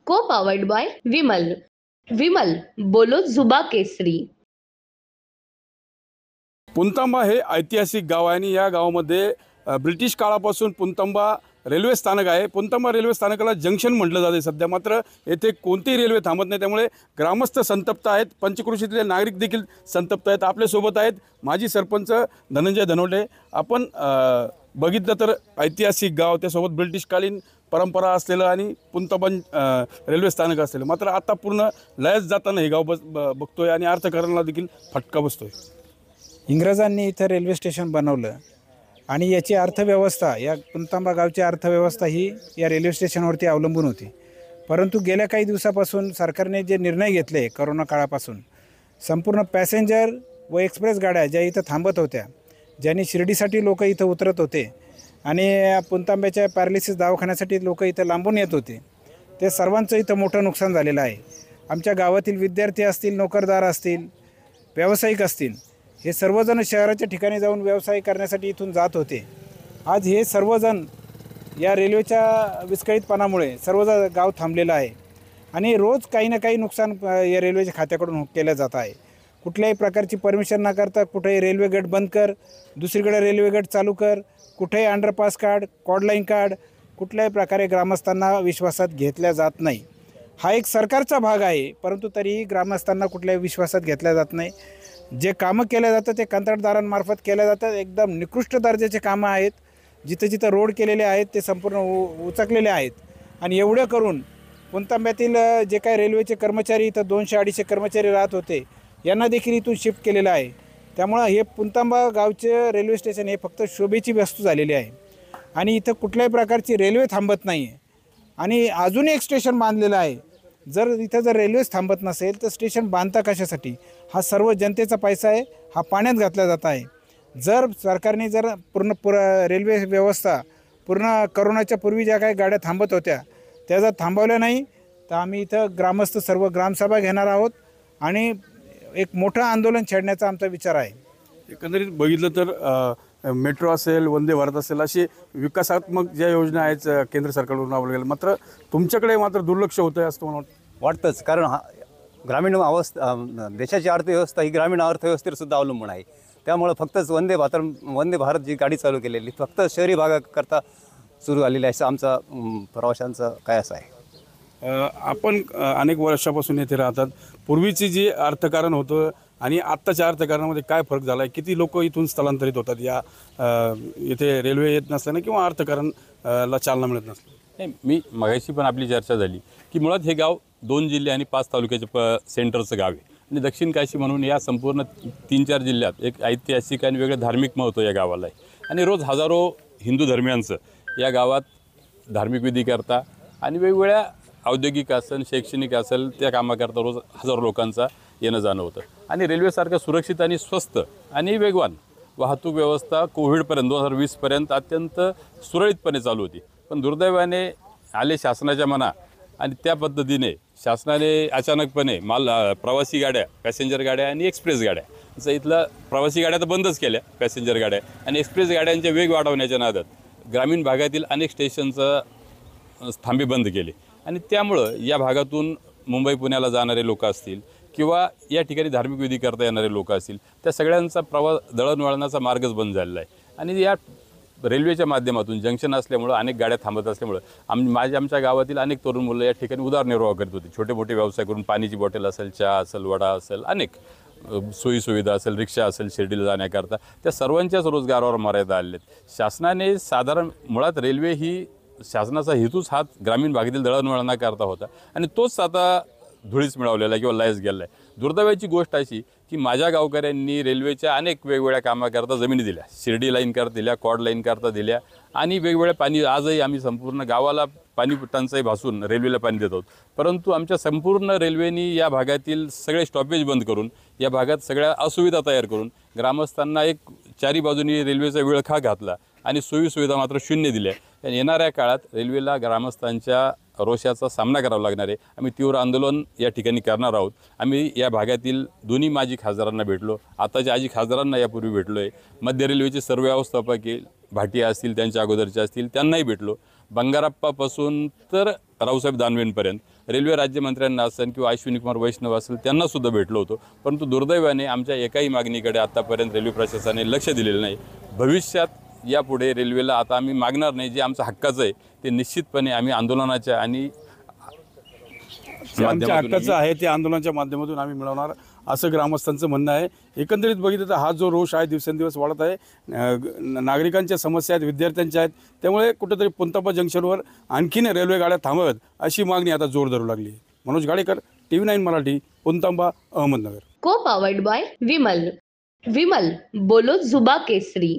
को powered by Vimal. Vimal बोलो जुबा केसरी. पुणतांबा हे ऐतिहासिक गाव आहे आणि या गावामध्ये ब्रिटिश काळापासून पुणतांबा रेल्वे स्थानक आहे. पुणतांबा रेल्वे स्थानकाला जंक्शन म्हटलं जाते. सध्या मात्र येथे कोणतीही रेल्वे थांबत नाही, त्यामुळे ग्रामस्थ संतप्त आहेत, पंचक्रोशीतले नागरिक देखील संतप्त आहेत. आपल्यासोबत आहेत माजी सरपंच धनंजय धनवटे. आपण बघितलं तर ऐतिहासिक गाव, त्यासोबत ब्रिटिशकालीन परंपरा असलेलं आणि पुणतांबा रेल्वे स्थानक असलेलं, मात्र आता पूर्ण लयच जाताना हे गाव बघतोय आणि अर्थकारणाला देखील फटका बसतोय. इंग्रजांनी इथं रेल्वे स्टेशन बनवलं आणि याची अर्थव्यवस्था, या पुणतांबा गावची अर्थव्यवस्था ही या रेल्वे स्टेशनवरती अवलंबून होती. परंतु गेल्या काही दिवसापासून सरकारने जे निर्णय घेतले कोरोना काळापासून, संपूर्ण पॅसेंजर व एक्सप्रेस गाड्या ज्या इथं थांबत होत्या, ज्यांनी शिर्डीसाठी लोक इथं उतरत होते आणि पुणतांब्याच्या पॅरालिसिस दवाखान्यासाठी लोक इथं लांबून येत होते, ते सर्वांचं इथं मोठं नुकसान झालेलं आहे. आमच्या गावातील विद्यार्थी असतील, नोकरदार असतील, व्यावसायिक असतील, हे सर्वजण शहराच्या ठिकाणी जाऊन व्यवसाय करण्यासाठी इथून जात होते. आज हे सर्वजण या रेल्वेच्या विस्कळीतपणामुळे सर्वजण गाव थांबलेलं आहे आणि रोज काही ना काही नुकसान या रेल्वेच्या खात्याकडून केलं जात आहे. कुठल्याही प्रकारची परमिशन न करता कुठेही रेल्वे गेट बंद कर, दुसरीकडे रेल्वे गेट चालू कर, कुठेही अंडरपास काढ, कॉडलाईन काढ, कुठल्याही प्रकारे ग्रामस्थांना विश्वासात घेतल्या जात नाही. हा एक सरकारचा भाग आहे, परंतु तरीही ग्रामस्थांना कुठल्याही विश्वासात घेतल्या जात नाही. जे कामं केलं जातं ते कंत्राटदारांमार्फत केलं जातं. एकदम निकृष्ट दर्जाचे कामं आहेत. जिथं जिथं रोड केलेले आहेत ते संपूर्ण उचकलेले आहेत. आणि एवढं करून पुणतांब्यातील जे काही रेल्वेचे कर्मचारी, इथं 200-250 कर्मचारी राहत होते, यांना देखील इथून शिफ्ट केलेलं आहे. त्यामुळं हे पुणतांबा गावचे रेल्वे स्टेशन हे फक्त शोभेची वस्तू झालेली आहे आणि इथं कुठल्याही प्रकारची रेल्वे थांबत नाही आहे. आणि अजून एक स्टेशन बांधलेलं आहे. जर रेल्वेच थांबत नसेल तर स्टेशन बांधता कशासाठी? हा सर्व जनतेचा पैसा आहे, हा पाण्यात घातला जात आहे. जर सरकारने रेल्वे व्यवस्था पूर्ण करोनाच्या पूर्वी ज्या काही गाड्या थांबत होत्या त्या जर थांबवल्या नाही तर आम्ही इथं ग्रामस्थ सर्व ग्रामसभा घेणार आहोत आणि एक मोठं आंदोलन छेडण्याचा आमचा विचार आहे. एकंदरीत बघितलं तर मेट्रो असेल, वंदे भारत असेल, अशी विकासात्मक ज्या योजना आहेत केंद्र सरकारकडून राबवल्या गेल्या, मात्र तुमच्याकडे मात्र दुर्लक्ष होतं आहे असं मला वाटतंच. कारण ग्रामीण देशाची अर्थव्यवस्था ही ग्रामीण अर्थव्यवस्थेवर सुद्धा अवलंबून आहे. त्यामुळं फक्तच वंदे भारत जी गाडी चालू केलेली फक्त शहरी भागाकरता सुरू झालेली आहे, असं आमचा प्रवाशांचं काय असं आहे. आपण अनेक वर्षापासून येथे राहतात. पूर्वीची जी अर्थकारण होतं आणि आत्ताच्या अर्थकारणामध्ये काय फरक झाला आहे? किती लोक इथून स्थलांतरित होतात या इथे रेल्वे येत नसल्यानं किंवा अर्थकारणला चालना मिळत नसल्यानं? मी मगाशी पण आपली चर्चा झाली की मुळात हे गाव 2 जिल्हे आणि 5 तालुक्याचे सेंटरचं गाव आहे आणि दक्षिण काशी म्हणून या संपूर्ण 3-4 जिल्ह्यात एक ऐतिहासिक आणि वेगळं धार्मिक महत्त्व या गावाला आहे. आणि रोज हजारो हिंदू धर्मियांचं या गावात धार्मिक विधी करता आणि वेगवेगळ्या औद्योगिक असेल, शैक्षणिक असेल, त्या कामाकरता रोज हजारो लोकांचा येणं जाणं होतं. आणि रेल्वेसारखं सुरक्षित आणि स्वस्त आणि वेगवान वाहतूक व्यवस्था कोविडपर्यंत 2020पर्यंत अत्यंत सुरळीतपणे चालू होती. पण दुर्दैवाने आले शासनाच्या मना आणि त्या पद्धतीने शासनाने अचानकपणे प्रवासी गाड्या, पॅसेंजर गाड्या आणि एक्सप्रेस गाड्या, जसं इथलं प्रवासी गाड्या तर बंदच केल्या, पॅसेंजर गाड्या आणि एक्सप्रेस गाड्यांचे वेग वाढवण्याच्या नादात ग्रामीण भागातील अनेक स्टेशनचं थांबे बंद केले. आणि त्यामुळं या भागातून मुंबई पुण्याला जाणारे लोक असतील किंवा या ठिकाणी धार्मिक विधी करता येणारे लोक असतील, त्या सगळ्यांचा दळणवळणाचा मार्गच बंद झालेला आहे. आणि या रेल्वेच्या माध्यमातून जंक्शन असल्यामुळं अनेक गाड्या थांबत असल्यामुळं आमच्या गावातील अनेक तरुण मुलं या ठिकाणी उदरनिर्वाह करत होते. छोटे मोठे व्यवसाय करून पाण्याची बॉटल असेल, चहा असेल, वडा असेल, अनेक सोयीसुविधा असेल, रिक्षा असेल शिर्डीला जाण्याकरता, त्या सर्वांच्याच रोजगारावर मर्यादा आलेल्या आहेत. शासनाने साधारण मुळात रेल्वे ही शासनाचा हेतूच हा ग्रामीण भागातील दळणवळणाकरता होता आणि तोच आता धुळीस मिळवलेला आहे किंवा लायच गेला आहे. दुर्दैवाची गोष्ट अशी की माझ्या गावकऱ्यांनी रेल्वेच्या अनेक वेगवेगळ्या कामाकरता जमिनी दिल्या, शिर्डी लाईन करता दिल्या, कॉड लाईन करता दिल्या आणि वेगवेगळ्या पाणी, आजही आम्ही संपूर्ण गावाला पाणी टंचाई भासून रेल्वेला पाणी देत आहोत. परंतु आमच्या संपूर्ण रेल्वेनी या भागातील सगळे स्टॉपेज बंद करून या भागात सगळ्या असुविधा तयार करून ग्रामस्थांना एक चारी बाजूनी रेल्वेचा विळखा घातला आणि सोयीसुविधा मात्र शून्य दिल्या. येणाऱ्या काळात रेल्वेला ग्रामस्थांच्या रोषाचा सामना करावा लागणार आहे. आम्ही तीव्र आंदोलन या ठिकाणी करणार आहोत. आम्ही या भागातील दोन्ही माजी खासदारांना भेटलो, आताच्या आजी खासदारांना यापूर्वी भेटलो आहे, मध्य रेल्वेचे सर्व व्यवस्थापक भाटिया असतील, त्यांच्या अगोदरचे असतील, त्यांनाही भेटलो. बंगारप्पापासून तर रावसाहेब दानवेंपर्यंत, रेल्वे राज्यमंत्र्यांना असेल किंवा अश्विनी कुमार वैष्णव असेल त्यांनासुद्धा भेटलो होतो. परंतु दुर्दैवाने आमच्या एकाही मागणीकडे आत्तापर्यंत रेल्वे प्रशासनाने लक्ष दिलेलं नाही. भविष्यात यापुढे रेल्वेला आता आम्ही मागणार नाही, जे आमचं हक्काचं आहे ते निश्चितपणे आम्ही आंदोलनाच्या आणि आमच्या हक्काचं आहे ते आंदोलनाच्या माध्यमातून आम्ही मिळवणार असं ग्रामस्थांचं म्हणणं आहे. एकंदरीत बघितलं तर हा जो रोष आहे दिवसेंदिवस वाढत आहे. नागरिकांच्या समस्या आहेत, विद्यार्थ्यांच्या आहेत. त्यामुळे कुठेतरी पुंतंबा जंक्शनवर आणखीन रेल्वे गाड्या थांबवाव्यात अशी मागणी आता जोर धरू लागली आहे. मनोज गाडेकर, TV9 मराठी, पुंतंबा, अहमदनगर. को पावर्ड बाय विमल. विमल बोलो जुबा केसरी.